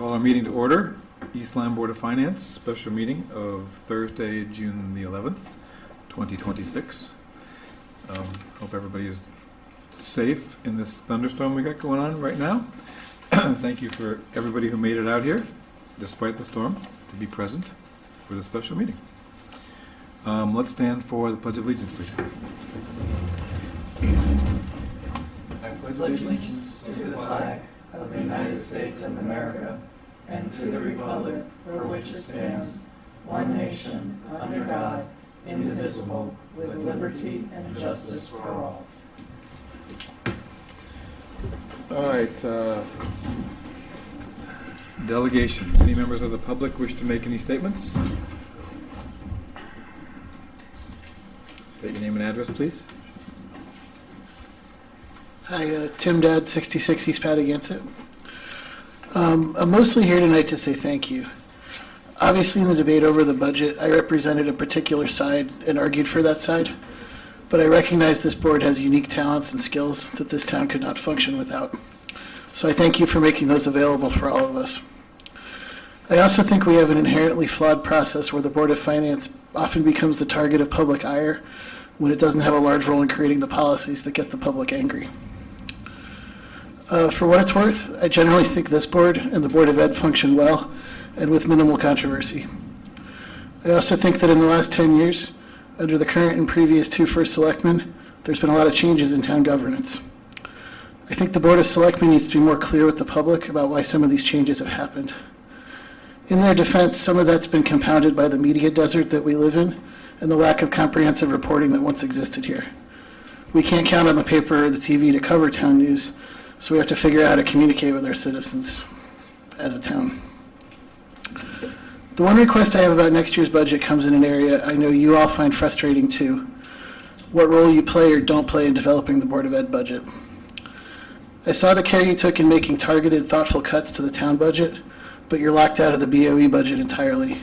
Call our meeting to order. East Lyme Board of Finance, special meeting of Thursday, June the 11th, 2026. Hope everybody is safe in this thunderstorm we got going on right now. Thank you for everybody who made it out here, despite the storm, to be present for the special meeting. Let's stand for the Pledge of Allegiance, please. I pledge allegiance to the flag of the United States of America and to the republic for which it stands, one nation, under God, indivisible, with liberty and justice for all. All right. Delegation. Any members of the public wish to make any statements? State your name and address, please. Hi, Tim Dad, 66 East Patagonia. I'm mostly here tonight to say thank you. Obviously, in the debate over the budget, I represented a particular side and argued for that side, but I recognize this board has unique talents and skills that this town could not function without. So I thank you for making those available for all of us. I also think we have an inherently flawed process where the Board of Finance often becomes the target of public ire when it doesn't have a large role in creating the policies that get the public angry. For what it's worth, I generally think this board and the Board of Ed function well and with minimal controversy. I also think that in the last 10 years, under the current and previous two first selectmen, there's been a lot of changes in town governance. I think the Board of Selectmen needs to be more clear with the public about why some of these changes have happened. In their defense, some of that's been compounded by the media desert that we live in and the lack of comprehensive reporting that once existed here. We can't count on the paper or the TV to cover town news, so we have to figure out how to communicate with our citizens as a town. The one request I have about next year's budget comes in an area I know you all find frustrating too: what role you play or don't play in developing the Board of Ed budget. I saw the care you took in making targeted, thoughtful cuts to the town budget, but you're locked out of the BOE budget entirely.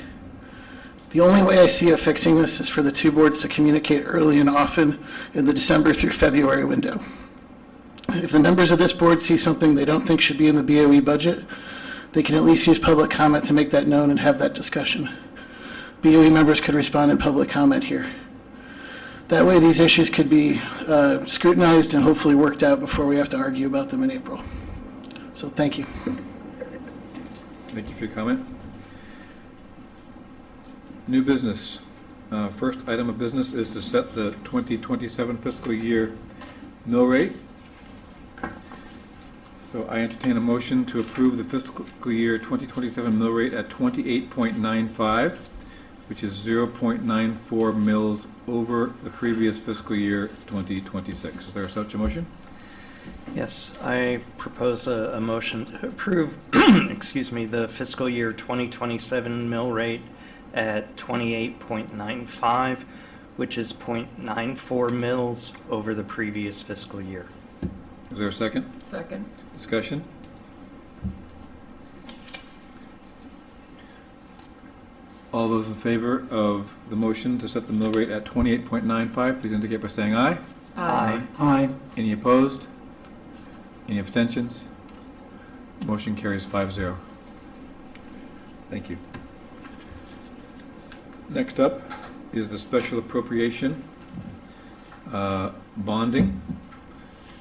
The only way I see of fixing this is for the two boards to communicate early and often in the December through February window. If the members of this board see something they don't think should be in the BOE budget, they can at least use public comment to make that known and have that discussion. BOE members could respond in public comment here. That way these issues could be scrutinized and hopefully worked out before we have to argue about them in April. So thank you. Thank you for your comment. New business. First item of business is to set the 2027 fiscal year mill rate. So I entertain a motion to approve the fiscal year 2027 mill rate at 28.95, which is 0.94 mills over the previous fiscal year 2026. Is there such a motion? Yes, I propose a motion to approve excuse me, the fiscal year 2027 mill rate at 28.95, which is 0.94 mills over the previous fiscal year. Is there a second? Second. Discussion? All those in favor of the motion to set the mill rate at 28.95, please indicate by saying aye. Aye. Aye. Any opposed? Any abstentions? Motion carries 5-0. Thank you. Next up is the special appropriation bonding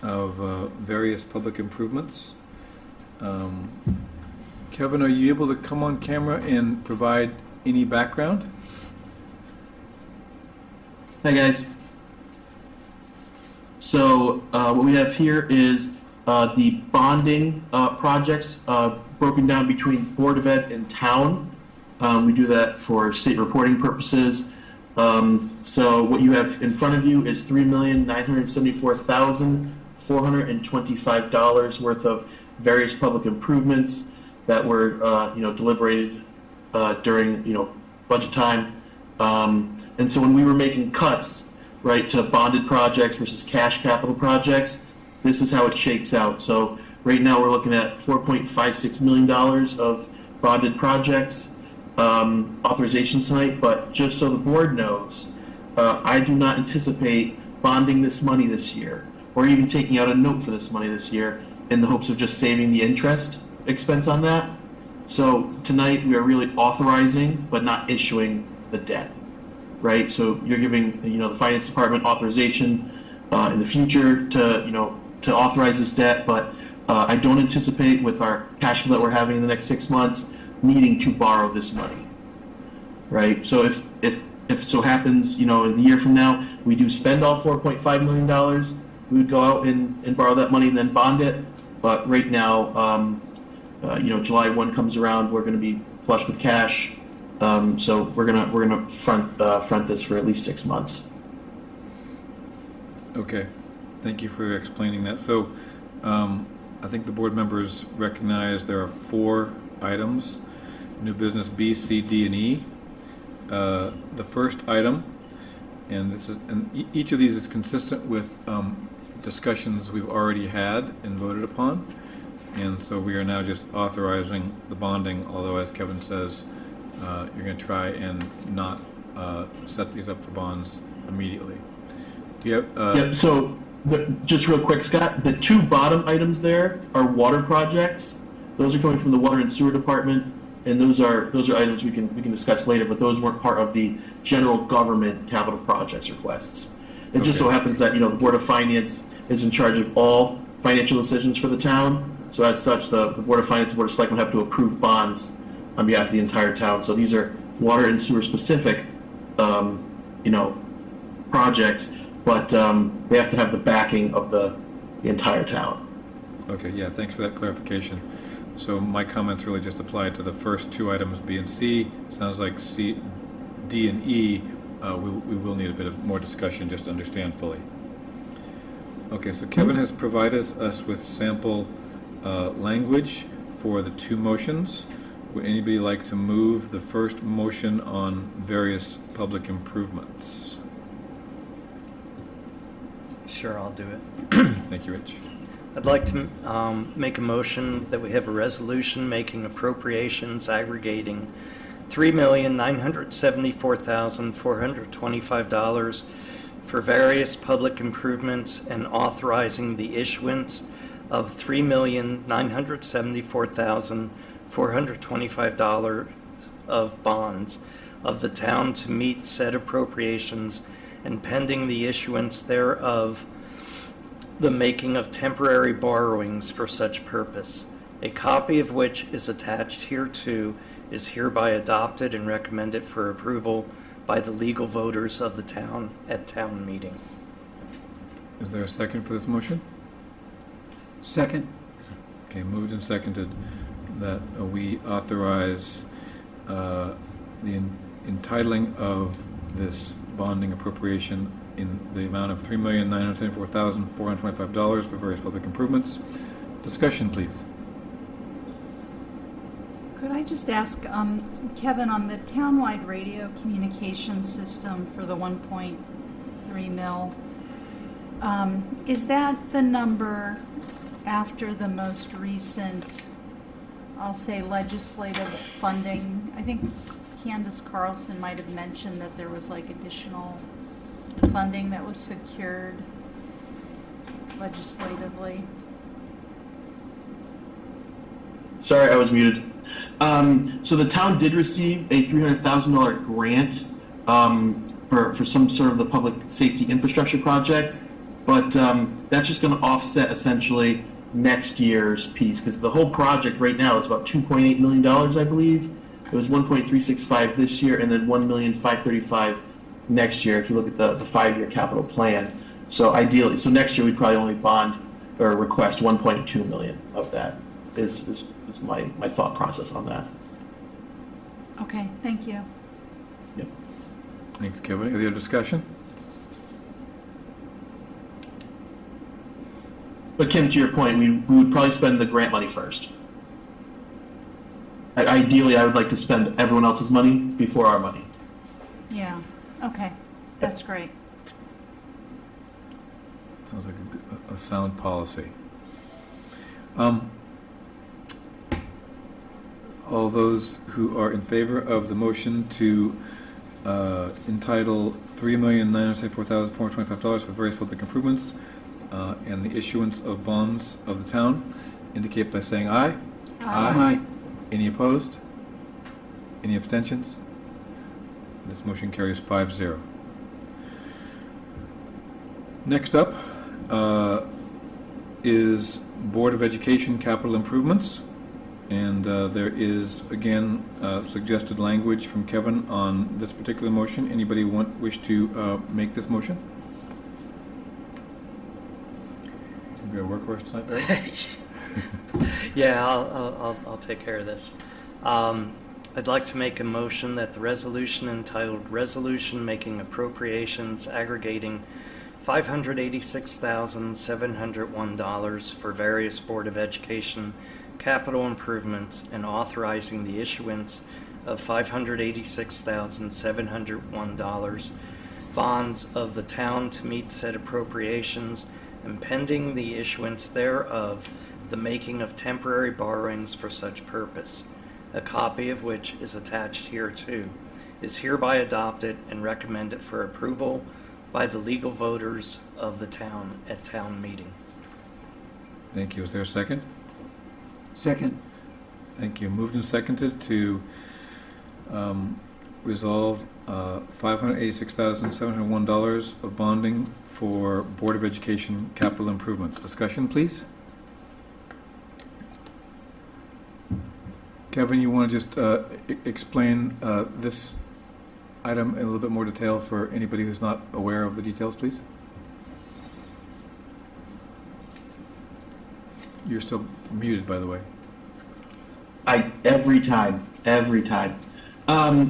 of various public improvements. Kevin, are you able to come on camera and provide any background? Hi guys. So what we have here is the bonding projects broken down between Board of Ed and town. We do that for state reporting purposes. So what you have in front of you is $3,974,425 worth of various public improvements that were deliberated during budget time. And so when we were making cuts, right, to bonded projects versus cash capital projects, this is how it shakes out. So right now we're looking at $4.56 million of bonded projects authorization tonight, but just so the board knows, I do not anticipate bonding this money this year, or even taking out a note for this money this year in the hopes of just saving the interest expense on that. So tonight we are really authorizing but not issuing the debt, right? So you're giving the finance department authorization in the future to authorize this debt, but I don't anticipate with our cash flow that we're having in the next 6 months needing to borrow this money, right? So if so happens, in the year from now we do spend all $4.5 million, we would go out and borrow that money and then bond it. But right now, July 1 comes around, we're going to be flush with cash, so we're gonna front this for at least 6 months. Okay, thank you for explaining that. So, I think the board members recognize there are 4 items, new business B, C, D, and E. The first item, and each of these is consistent with discussions we've already had and voted upon, and so we are now just authorizing the bonding, although as Kevin says, you're going to try and not set these up for bonds immediately. Do you have, Yep. So just real quick, Scott, the 2 bottom items there are water projects. Those are coming from the water and sewer department, and those are items we can discuss later. But those weren't part of the general government capital projects requests. It just so happens that the Board of Finance is in charge of all financial decisions for the town. So as such, the Board of Finance and Board of Selectmen have to approve bonds on behalf of the entire town. So these are water and sewer specific, projects, but they have to have the backing of the entire town. Okay, yeah, thanks for that clarification. So my comments really just apply to the first 2 items, B and C. Sounds like C, D, and E, we will need a bit of more discussion just to understand fully. Okay, so Kevin has provided us with sample language for the 2 motions. Would anybody like to move the first motion on various public improvements? Sure, I'll do it. Thank you, Rich. I'd like to make a motion that we have a resolution making appropriations aggregating $3,974,425 for various public improvements and authorizing the issuance of $3,974,425 of bonds of the town to meet said appropriations, and pending the issuance thereof, the making of temporary borrowings for such purpose, a copy of which is attached hereto, is hereby adopted and recommended for approval by the legal voters of the town at town meeting. Is there a second for this motion? Second. Okay, moved and seconded that we authorize the entitling of this bonding appropriation in the amount of $3,974,425 for various public improvements. Discussion, please. Could I just ask, Kevin, on the townwide radio communication system for the 1.3 mil, is that the number after the most recent, I'll say, legislative funding? I think Candace Carlson might have mentioned that there was like additional funding that was secured legislatively. Sorry, I was muted. So the town did receive a $300,000 grant for some sort of the public safety infrastructure project, but that's just going to offset essentially next year's piece, because the whole project right now is about $2.8 million, I believe. It was 1.365 this year, and then 1,535,000 next year if you look at the 5-year capital plan. So ideally, so next year we'd probably only bond or request 1.2 million of that. Is my thought process on that. Okay, thank you. Yep. Thanks, Kevin. Any other discussion? But Kim, to your point, we would probably spend the grant money first. Ideally, I would like to spend everyone else's money before our money. Yeah, okay, that's great. Sounds like a sound policy. All those who are in favor of the motion to entitle $3,974,425 for various public improvements and the issuance of bonds of the town indicate by saying aye. Aye. Any opposed? Any abstentions? This motion carries 5-0. Next up is Board of Education capital improvements. And there is, again, suggested language from Kevin on this particular motion. Anybody wish to make this motion? Can be a workhorse tonight, Barry? Yeah, I'll take care of this. I'd like to make a motion that the resolution entitled Resolution Making Appropriations Aggregating $586,701 for various Board of Education capital improvements and authorizing the issuance of $586,701 bonds of the town to meet said appropriations and pending the issuance thereof, the making of temporary borrowings for such purpose, a copy of which is attached hereto, is hereby adopted and recommended for approval by the legal voters of the town at town meeting. Thank you. Is there a second? Second. Thank you. Moved and seconded to resolve $586,701 of bonding for Board of Education capital improvements. Discussion, please. Kevin, you want to just explain this item in a little bit more detail for anybody who's not aware of the details, please? You're still muted, by the way. Every time.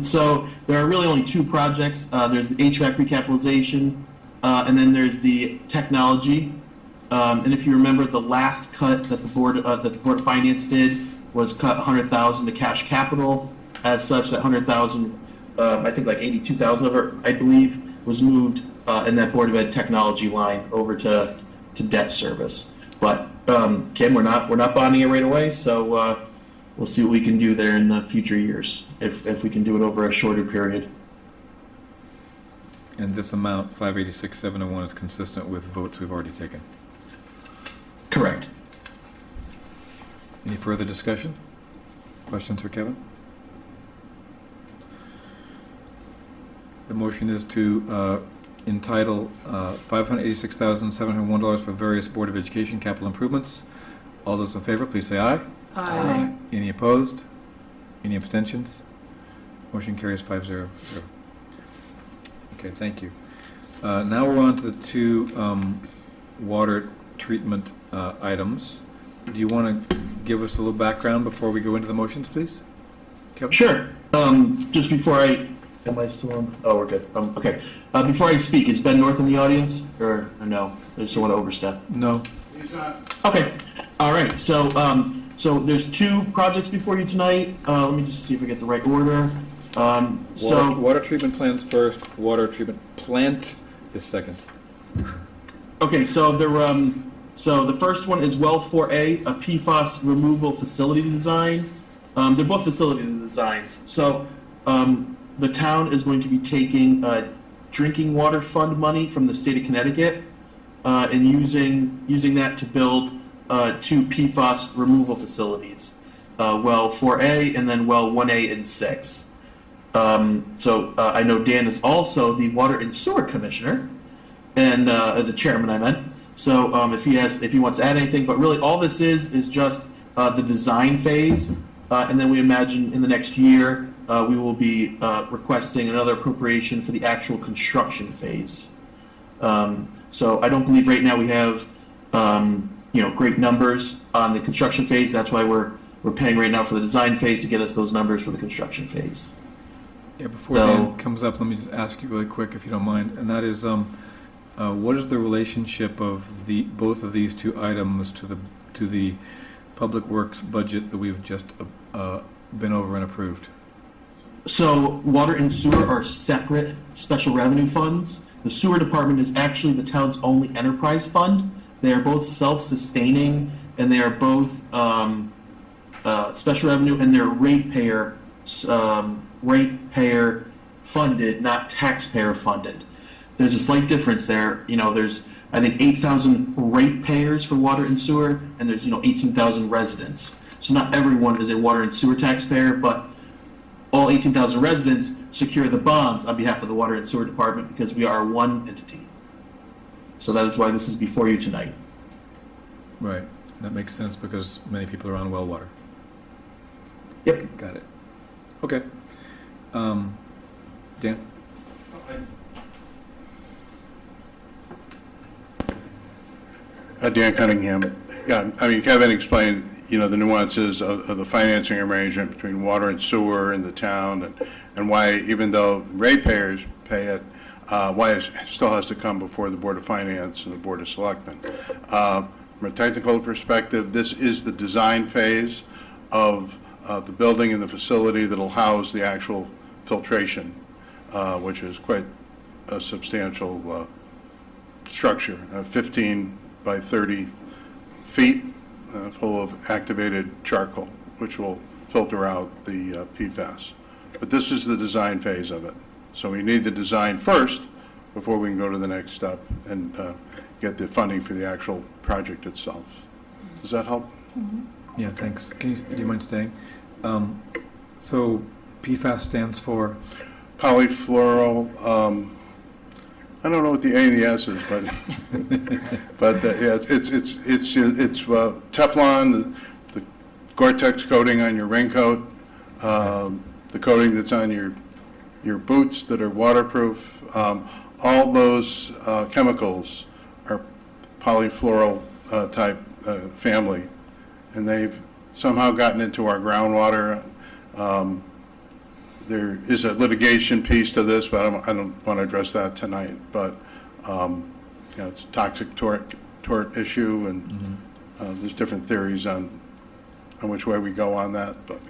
So there are really only two projects. There's the HVAC recapitalization, and then there's the technology. And if you remember, the last cut that the Board of Finance did was cut $100,000 to cash capital. As such, that $100,000, I think like $82,000 of it, I believe, was moved in that Board of Ed technology line over to debt service. But Kim, we're not bonding it right away, so we'll see what we can do there in the future years if we can do it over a shorter period. And this amount, 586,701, is consistent with votes we've already taken. Correct. Any further discussion? Questions for Kevin? The motion is to entitle $586,701 for various Board of Education capital improvements. All those in favor, please say aye. Aye. Any opposed? Any abstentions? Motion carries 5-0. Okay, thank you. Now we're on to the two water treatment items. Do you want to give us a little background before we go into the motions, please? Kevin? Sure. Just before am I still on? Oh, we're good. Okay. Before I speak, is Ben North in the audience, or no? I just don't want to overstep. No. Okay. All right. So there's two projects before you tonight. Let me just see if I get the right order. Water treatment plants first. Water treatment plant is second. Okay. So the first one is Well 4A, a PFAS removal facility design. They're both facility designs. So the town is going to be taking drinking water fund money from the state of Connecticut and using that to build two PFAS removal facilities, Well 4A and then Well 1A and 6. I know Dan is also the Water and Sewer Commissioner, and the chairman, I meant. So if he wants to add anything, but really all this is just the design phase, and then we imagine in the next year we will be requesting another appropriation for the actual construction phase. So I don't believe right now we have great numbers on the construction phase. That's why we're paying right now for the design phase to get us those numbers for the construction phase. Yeah, before Dan comes up, let me just ask you really quick, if you don't mind, and that is, what is the relationship of both of these two items to the public works budget that we've just been over and approved? So water and sewer are separate special revenue funds. The sewer department is actually the town's only enterprise fund. They are both self-sustaining, and they are both special revenue, and they're ratepayer funded, not taxpayer funded. There's a slight difference there. There's I think 8,000 ratepayers for water and sewer, and there's 18,000 residents. So not everyone is a water and sewer taxpayer, but all 18,000 residents secure the bonds on behalf of the water and sewer department because we are one entity. So that is why this is before you tonight. Right. That makes sense because many people are on well water. Yep. Got it. Okay. Dan? Dan Cunningham. Yeah, I mean, Kevin explained, the nuances of the financing arrangement between water and sewer in the town, and why, even though ratepayers pay it, why it still has to come before the Board of Finance and the Board of Selectmen. From a technical perspective, this is the design phase of the building and the facility that'll house the actual filtration, which is quite a substantial structure, 15 by 30 feet, full of activated charcoal, which will filter out the PFAS. But this is the design phase of it. So we need the design first before we can go to the next step and get the funding for the actual project itself. Does that help? Yeah, thanks. Do you mind staying? So PFAS stands for? Polyfluoral, I don't know what the A and the S is, but yeah, it's Teflon, the Gore-Tex coating on your raincoat, the coating that's on your boots that are waterproof. All those chemicals are polyfluoral type family, and they've somehow gotten into our groundwater. There is a litigation piece to this, but I don't want to address that tonight. But it's a toxic tort issue, and there's different theories on which way we go on that. But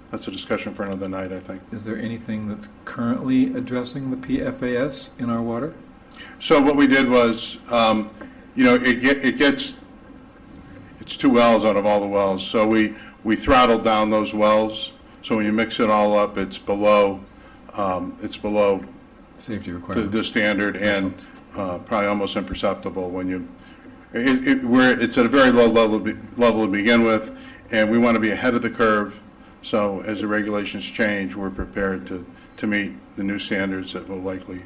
that's a discussion for another night, I think. Is there anything that's currently addressing the PFAS in our water? So what we did was, it's 2 wells out of all the wells. So we throttled down those wells. So when you mix it all up, it's below Safety requirements. the standard, and probably almost imperceptible when you. It's at a very low level to begin with, and we want to be ahead of the curve. So as the regulations change, we're prepared to meet the new standards that will likely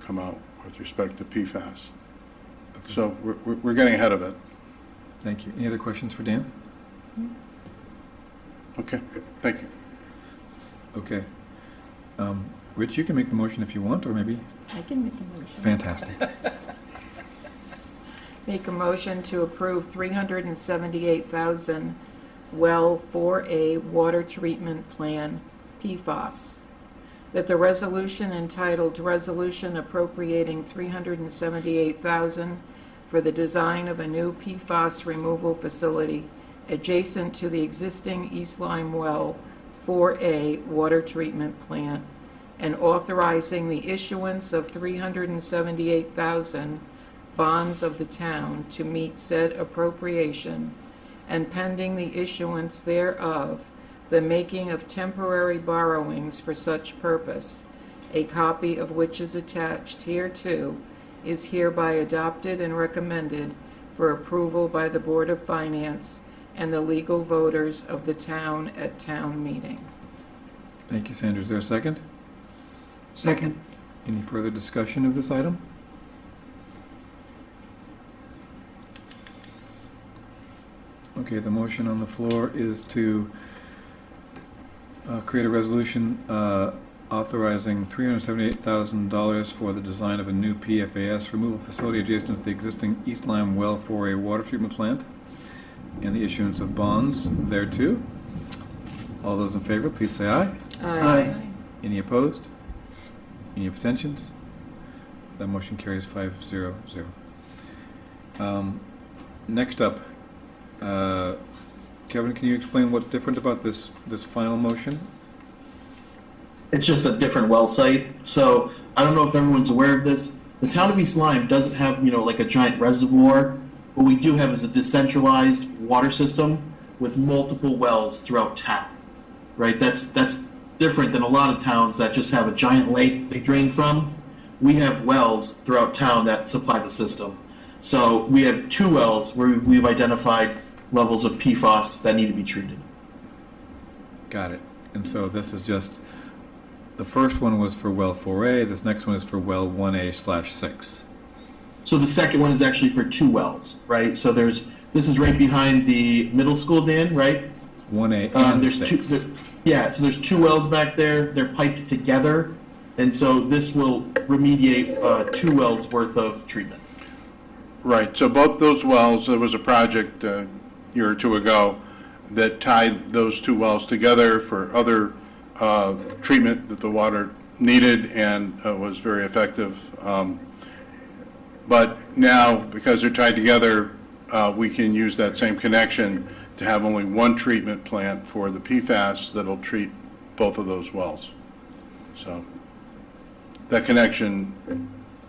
come out with respect to PFAS. Okay. So we're getting ahead of it. Thank you. Any other questions for Dan? Okay, thank you. Okay. Rich, you can make the motion if you want, or maybe. I can make a motion. Fantastic. Make a motion to approve $378,000 well 4A water treatment plan, PFAS. That the resolution entitled Resolution Appropriating $378,000 for the design of a new PFAS removal facility adjacent to the existing East Lyme Well 4A water treatment plant, and authorizing the issuance of $378,000 bonds of the town to meet said appropriation, and pending the issuance thereof, the making of temporary borrowings for such purpose, a copy of which is attached hereto, is hereby adopted and recommended for approval by the Board of Finance and the legal voters of the town at town meeting. Thank you, Sandra. Is there a second? Second. Any further discussion of this item? Okay, the motion on the floor is to create a resolution authorizing $378,000 for the design of a new PFAS removal facility adjacent to the existing East Lyme Well 4A water treatment plant, and the issuance of bonds thereto. All those in favor, please say aye. Aye. Any opposed? Any abstentions? That motion carries 5-0-0. Next up, Kevin, can you explain what's different about this final motion? It's just a different well site. So I don't know if everyone's aware of this. The town of East Lyme doesn't have, like a giant reservoir. What we do have is a decentralized water system with multiple wells throughout town, right? That's different than a lot of towns that just have a giant lake they drain from. We have wells throughout town that supply the system. So we have 2 wells where we've identified levels of PFAS that need to be treated. Got it. And so this is just, the first one was for well 4A, this next one is for well 1A/6. So the second one is actually for 2 wells, right? So this is right behind the middle school, Dan, right? 1A and There's 6. so there's 2 wells back there. They're piped together, and so this will remediate 2 wells worth of treatment. Right, so both those wells, there was a project a year or two ago that tied those 2 wells together for other treatment that the water needed, and was very effective. But now, because they're tied together, we can use that same connection to have only one treatment plant for the PFAS that'll treat both of those wells. So that connection,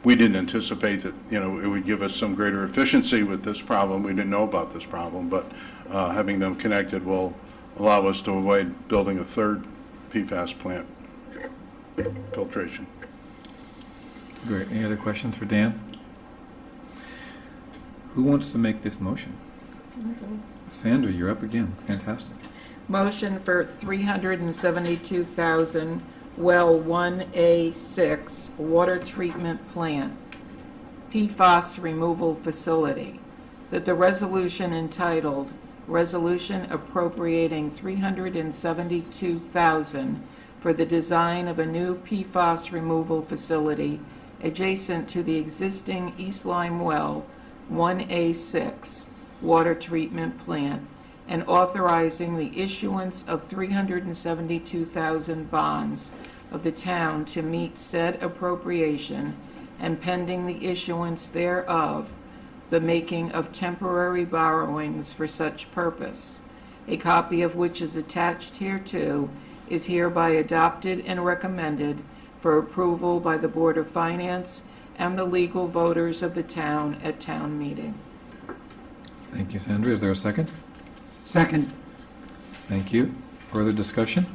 we didn't anticipate that, it would give us some greater efficiency with this problem. We didn't know about this problem, but having them connected will allow us to avoid building a third PFAS plant filtration. Great. Any other questions for Dan? Who wants to make this motion? Sandra, you're up again. Fantastic. Motion for 372,000 well 1A6 water treatment plant, PFAS removal facility, that the resolution entitled Resolution Appropriating 372,000 for the design of a new PFAS removal facility adjacent to the existing East Lyme well 1A6 water treatment plant, and authorizing the issuance of 372,000 bonds of the town to meet said appropriation, and pending the issuance thereof, the making of temporary borrowings for such purpose, a copy of which is attached hereto, is hereby adopted and recommended for approval by the Board of Finance and the legal voters of the town at town meeting. Thank you, Sandra. Is there a second? Second. Thank you. Further discussion?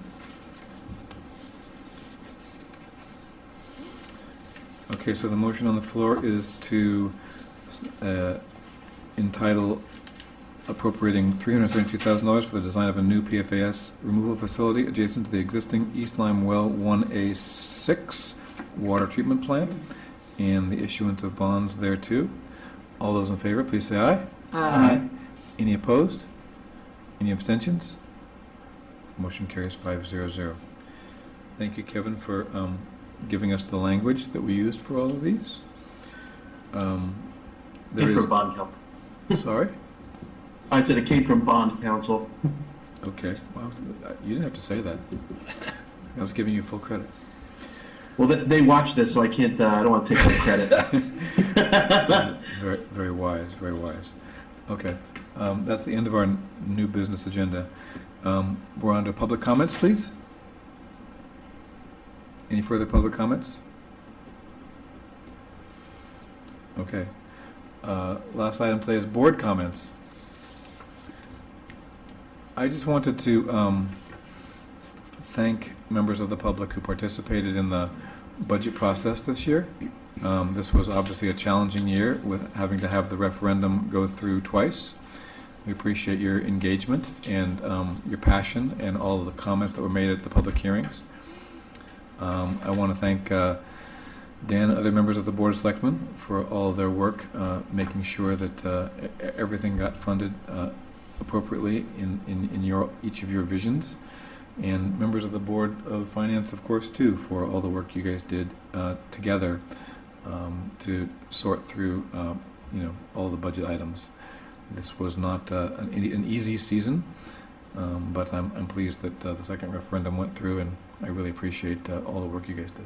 Okay, so the motion on the floor is to entitle appropriating $372,000 for the design of a new PFAS removal facility adjacent to the existing East Lyme Well 1A6 water treatment plant, and the issuance of bonds thereto. All those in favor, please say aye. Aye. Any opposed? Any abstentions? Motion carries 500. Thank you, Kevin, for giving us the language that we used for all of these. There Came is, from bond counsel. sorry? I said it came from bond counsel. Okay, well, you didn't have to say that. I was giving you full credit. Well, they watch this, so I can't. I don't want to take no credit. Very, very wise, very wise. Okay, that's the end of our new business agenda. We're on to public comments, please. Any further public comments? Okay. Last item today is board comments. I just wanted to thank members of the public who participated in the budget process this year. This was obviously a challenging year with having to have the referendum go through twice. We appreciate your engagement and your passion and all of the comments that were made at the public hearings. I want to thank Dan and other members of the Board of Selectmen for all of their work making sure that everything got funded appropriately in each of your visions, and members of the Board of Finance, of course, too, for all the work you guys did together to sort through all the budget items. This was not an easy season, but I'm pleased that the second referendum went through, and I really appreciate all the work you guys did.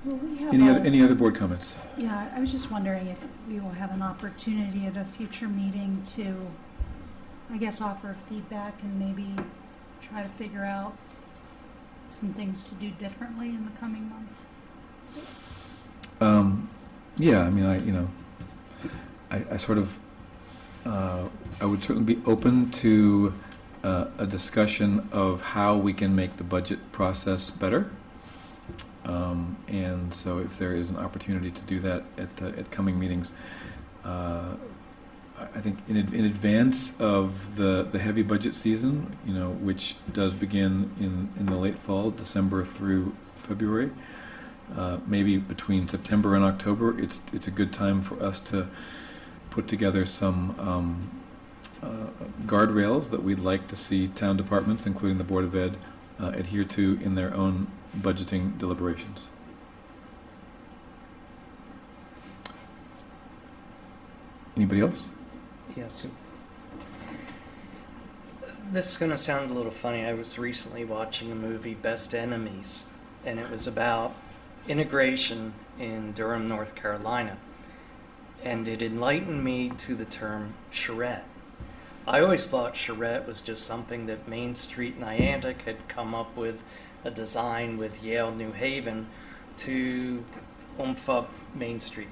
Will we have Any other board comments? Yeah, I was just wondering if we will have an opportunity at a future meeting to, I guess, offer feedback and maybe try to figure out some things to do differently in the coming months. Yeah, I mean, I sort of, I would certainly be open to a discussion of how we can make the budget process better. And so if there is an opportunity to do that at coming meetings, I think in advance of the heavy budget season, which does begin in the late fall, December through February, maybe between September and October, it's a good time for us to put together some guardrails that we'd like to see town departments, including the Board of Ed, adhere to in their own budgeting deliberations. Anybody else? Yes. This is going to sound a little funny. I was recently watching a movie, Best Enemies, and it was about integration in Durham, North Carolina. And it enlightened me to the term charrette. I always thought charrette was just something that Main Street Niantic had come up with, a design with Yale New Haven to oomph up Main Street.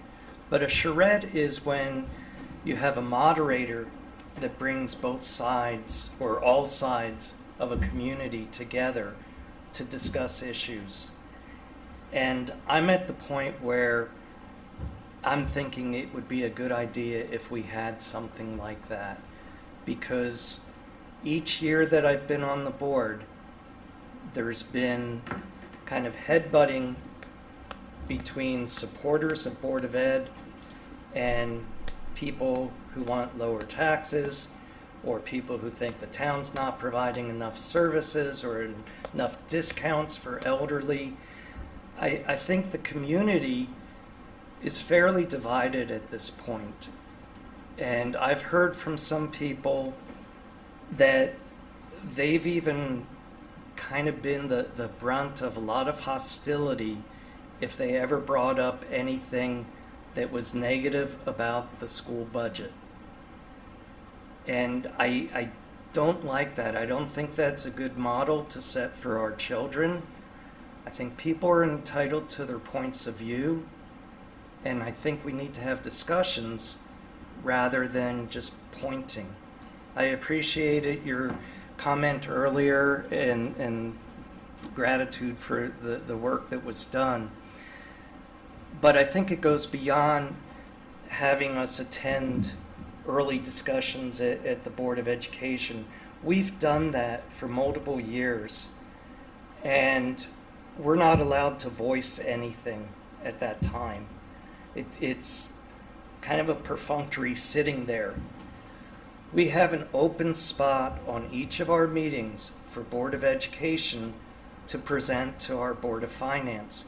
But a charrette is when you have a moderator that brings both sides or all sides of a community together to discuss issues. And I'm at the point where I'm thinking it would be a good idea if we had something like that, because each year that I've been on the board, there's been kind of headbutting between supporters of Board of Ed and people who want lower taxes, or people who think the town's not providing enough services or enough discounts for elderly. I think the community is fairly divided at this point. And I've heard from some people that they've even kind of been the brunt of a lot of hostility if they ever brought up anything that was negative about the school budget. And I don't like that. I don't think that's a good model to set for our children. I think people are entitled to their points of view, and I think we need to have discussions rather than just pointing. I appreciated your comment earlier and gratitude for the work that was done. But I think it goes beyond having us attend early discussions at the Board of Education. We've done that for multiple years, and we're not allowed to voice anything at that time. It's kind of a perfunctory sitting there. We have an open spot on each of our meetings for Board of Education to present to our Board of Finance.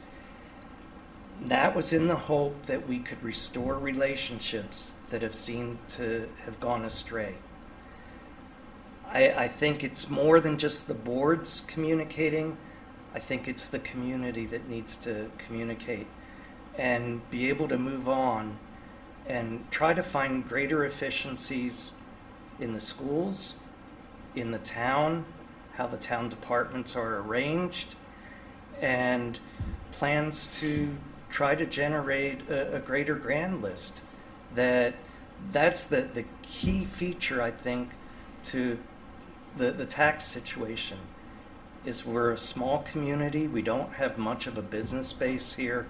That was in the hope that we could restore relationships that have seemed to have gone astray. I think it's more than just the boards communicating. I think it's the community that needs to communicate and be able to move on and try to find greater efficiencies in the schools, in the town, how the town departments are arranged, and plans to try to generate a greater grand list. That's the key feature, I think, to the tax situation, is we're a small community. We don't have much of a business base here,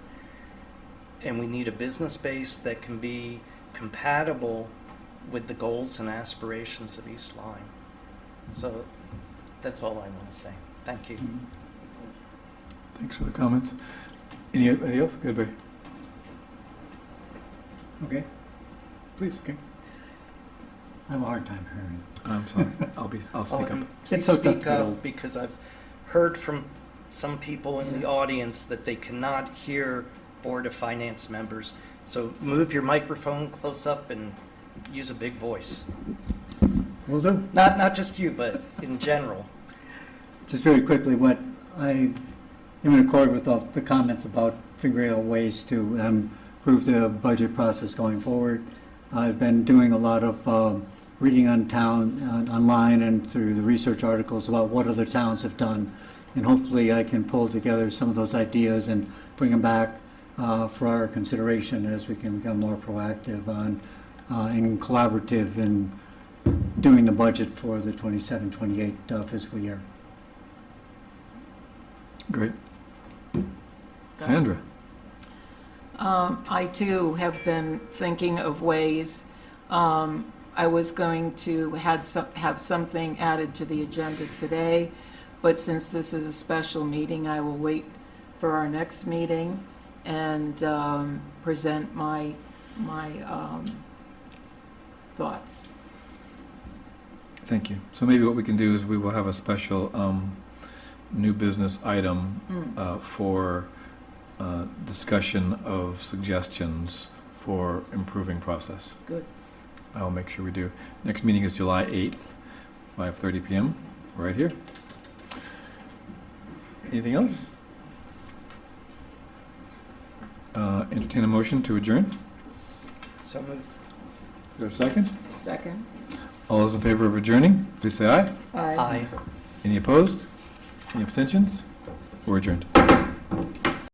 and we need a business base that can be compatible with the goals and aspirations of East Lyme. So that's all I want to say. Thank you. Thanks for the comments. Anybody else? Good, Barry. Okay, Please. Okay. I have a hard time hearing. I'm sorry. I'll speak up. Please hooked up speak to it. up, because I've heard from some people in the audience that they cannot hear Board of Finance members. So move your microphone close up and use a big voice. Will do. Not just you, but in general. Just very quickly, what I am in accord with all the comments about figuring out ways to improve the budget process going forward. I've been doing a lot of reading online and through the research articles about what other towns have done, and hopefully I can pull together some of those ideas and bring them back for our consideration as we can become more proactive on and collaborative in doing the budget for the 27-28 fiscal year. Great. Sandra. I too have been thinking of ways I was going to have something added to the agenda today, but since this is a special meeting, I will wait for our next meeting and present my thoughts. Thank you. So maybe what we can do is we will have a special new business item for discussion of suggestions for improving process. Good. I'll make sure we do. Next meeting is July 8th, 5:30 p.m., right here. Anything else? Entertain a motion to adjourn. So moved. Is there a second? Second? All those in favor of adjourning, please say aye. Aye. Aye. Any opposed? Any abstentions? We're adjourned.